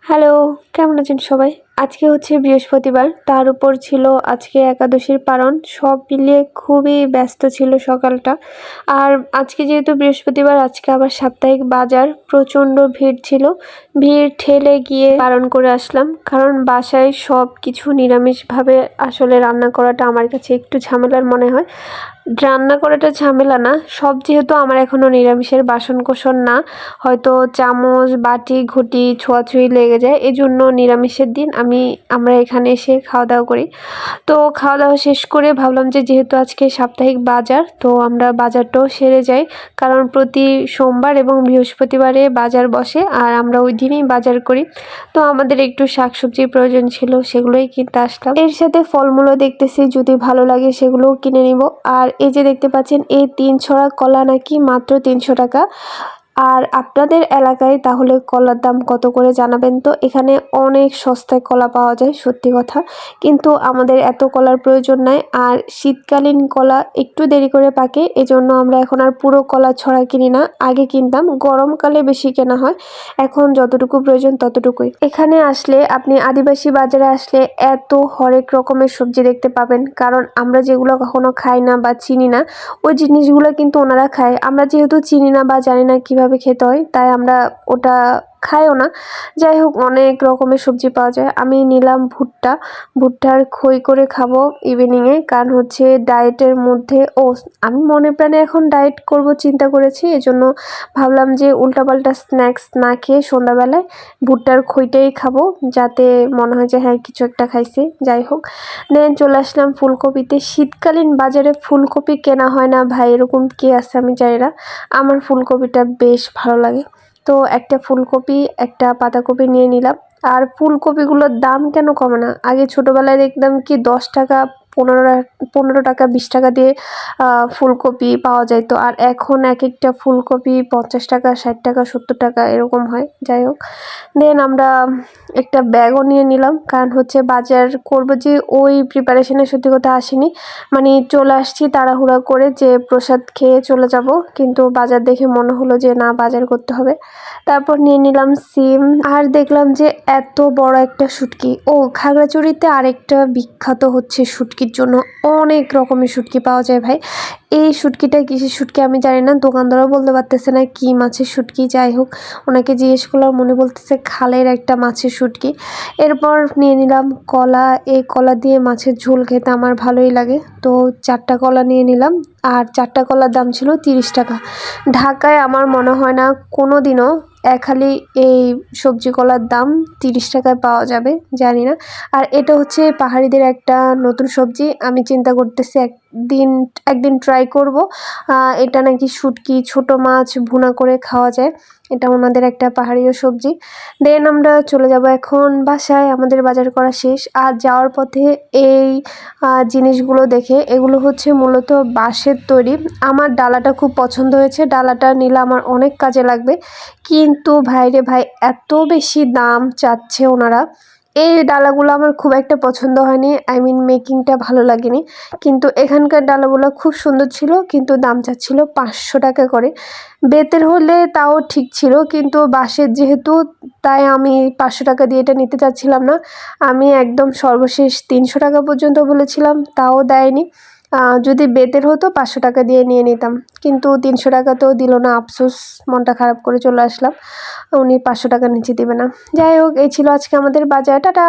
Hello, কেমন আছেন সবাই? আজকে হচ্ছে বৃহস্পতিবার, তার উপর ছিল আজকে একাদশীর পারণ। সব মিলিয়ে খুবই ব্যস্ত ছিল সকালটা। আর আজকে যেহেতু বৃহস্পতিবার, আজকে আবার সাপ্তাহিক বাজার, প্রচণ্ড ভিড় ছিল। ভিড় ঠেলে গিয়ে পালন করে আসলাম, কারণ বাসায় সব কিছু নিরামিষভাবে আসলে রান্না করাটা আমার কাছে একটু ঝামেলার মনে হয়। রান্না করাটা ঝামেলা না, সব যেহেতু আমার এখনও নিরামিষের বাসনকোসন না, হয়তো চামচ বাটি ঘুঁটি ছোঁয়াছুঁয়ি লেগে যায়, এজন্য নিরামিষের দিন আমরা এখানে এসে খাওয়া দাওয়া করি। তো খাওয়া দাওয়া শেষ করে ভাবলাম যে যেহেতু আজকে সাপ্তাহিক বাজার, তো আমরা বাজারটাও সেরে যাই, কারণ প্রতি সোমবার এবং বৃহস্পতিবারে বাজার বসে আর আমরা ওই দিনই বাজার করি। তো আমাদের একটু শাকসবজির প্রয়োজন ছিল, সেগুলোই কিনতে আসলাম। এর সাথে ফলমূলও দেখতেছি, যদি ভালো লাগে সেগুলোও কিনে নিব। আর এই যে দেখতে পাচ্ছেন, এই 3 ছড়া কলা নাকি মাত্র 300 টাকা। আর আপনাদের এলাকায় তাহলে কলার দাম কত করে জানাবেন তো। এখানে অনেক সস্তায় কলা পাওয়া যায়, সত্যি কথা। কিন্তু আমাদের এত কলার প্রয়োজন নাই, আর শীতকালীন কলা একটু দেরি করে পাকে, এজন্য আমরা এখন আর পুরো কলা ছড়া কিনি না। আগে কিনতাম, গরমকালে বেশি কেনা হয়, এখন যতটুকু প্রয়োজন ততটুকুই। এখানে আসলে আপনি আদিবাসী বাজারে আসলে এত হরেক রকমের সবজি দেখতে পাবেন, কারণ আমরা যেগুলো কখনো খাই না বা চিনি না, ওই জিনিসগুলো কিন্তু ওনারা খায়। আমরা যেহেতু চিনি না বা জানি না কিভাবে খেতে হয়, তাই আমরা ওটা খাইও না। যাই হোক, অনেক রকমের সবজি পাওয়া যায়। আমি নিলাম ভুট্টার খই করে খাবো ইভিনিংয়ে, কারণ হচ্ছে ডায়েটের মধ্যে আমি মনে প্রাণে এখন ডায়েট করব চিন্তা করেছি, এজন্য ভাবলাম যে উল্টাপাল্টা স্ন্যাক্স না খেয়ে সন্ধ্যাবেলায় ভুট্টার খইটাই খাবো, যাতে মনে হয় যে হ্যাঁ কিছু একটা খাইছি। যাই হোক, দেন চলে আসলাম ফুলকপিতে। শীতকালীন বাজারে ফুলকপি কেনা হয় না ভাই, এরকম কে আছে আমি জানি না। আমার ফুলকপিটা বেশ ভালো লাগে, তো একটা ফুলকপি একটা পাতাকপি নিয়ে নিলাম। আর ফুলকপিগুলোর দাম কেন কমে না? আগে ছোটোবেলায় দেখতাম কি 10 টাকা 15 টাকা 20 টাকা দিয়ে ফুলকপি পাওয়া যাইতো, আর এখন এক একটা ফুলকপি 50 টাকা 60 টাকা 70 টাকা এরকম হয়। যাই হোক, দেন আমরা একটা ব্যাগও নিয়ে নিলাম, কারণ হচ্ছে বাজার করব যে ওই প্রিপারেশনের সত্যি কথা আসেনি। মানে চলে আসছি তাড়াহুড়া করে যে প্রসাদ খেয়ে চলে যাব, কিন্তু বাজার দেখে মনে হলো যে না, বাজার করতে হবে। তারপর নিয়ে নিলাম সিম, আর দেখলাম যে এত বড় একটা শুটকি। খাগড়াছড়িতে আরেকটা বিখ্যাত হচ্ছে শুটকির জন্য, অনেক রকমের শুটকি পাওয়া যায় ভাই। এই শুটকিটা কিসের শুটকি আমি জানি না, দোকানদারও বলতে পারতেছে না কি মাছের শুটকি। যাই হোক, ওনাকে জিজ্ঞেস করলাম, মনে বলতেছে খালের একটা মাছের শুটকি। এরপর নিয়ে নিলাম কলা। এই কলা দিয়ে মাছের ঝোল খেতে আমার ভালোই লাগে, তো 4টা কলা নিয়ে নিলাম। আর 4টা কলার দাম ছিল 30 টাকা। ঢাকায় আমার মনে হয় না কোনো দিনও খালি এই সবজি কলার দাম 30 টাকায় পাওয়া যাবে, জানি না। আর এটা হচ্ছে পাহাড়িদের একটা নতুন সবজি, আমি চিন্তা করতেছি একদিন ট্রাই করব। এটা নাকি শুটকি, ছোট মাছ ভুনা করে খাওয়া যায়, এটা ওনাদের একটা পাহাড়ীয় সবজি। দেন আমরা চলে যাব এখন বাসায়, আমাদের বাজার করা শেষ। আর যাওয়ার পথে এই জিনিসগুলো দেখে, এগুলো হচ্ছে মূলত বাঁশের তৈরি। আমার ডালাটা খুব পছন্দ হয়েছে, ডালাটা নিলে আমার অনেক কাজে লাগবে। কিন্তু ভাইরে ভাই, এত বেশি দাম চাচ্ছে ওনারা। এই ডালাগুলো আমার খুব একটা পছন্দ হয়নি, মেকিংটা ভালো লাগেনি। কিন্তু এখানকার ডালাগুলো খুব সুন্দর ছিল, কিন্তু দাম চাচ্ছিল 500 টাকা করে। বেতের হলে তাও ঠিক ছিল, কিন্তু বাঁশের যেহেতু, তাই আমি 500 টাকা দিয়ে এটা নিতে চাচ্ছিলাম না। আমি একদম সর্বশেষ 300 টাকা পর্যন্ত বলেছিলাম, তাও দেয়নি। যদি বেতের হতো 500 টাকা দিয়ে নিয়ে নিতাম, কিন্তু 300 টাকা তো দিল না। আফসোস, মনটা খারাপ করে চলে আসলাম। উনি 500 টাকার নিচে দেবে না। যাই হোক, এই ছিল আজকে আমাদের বাজার। টাটা।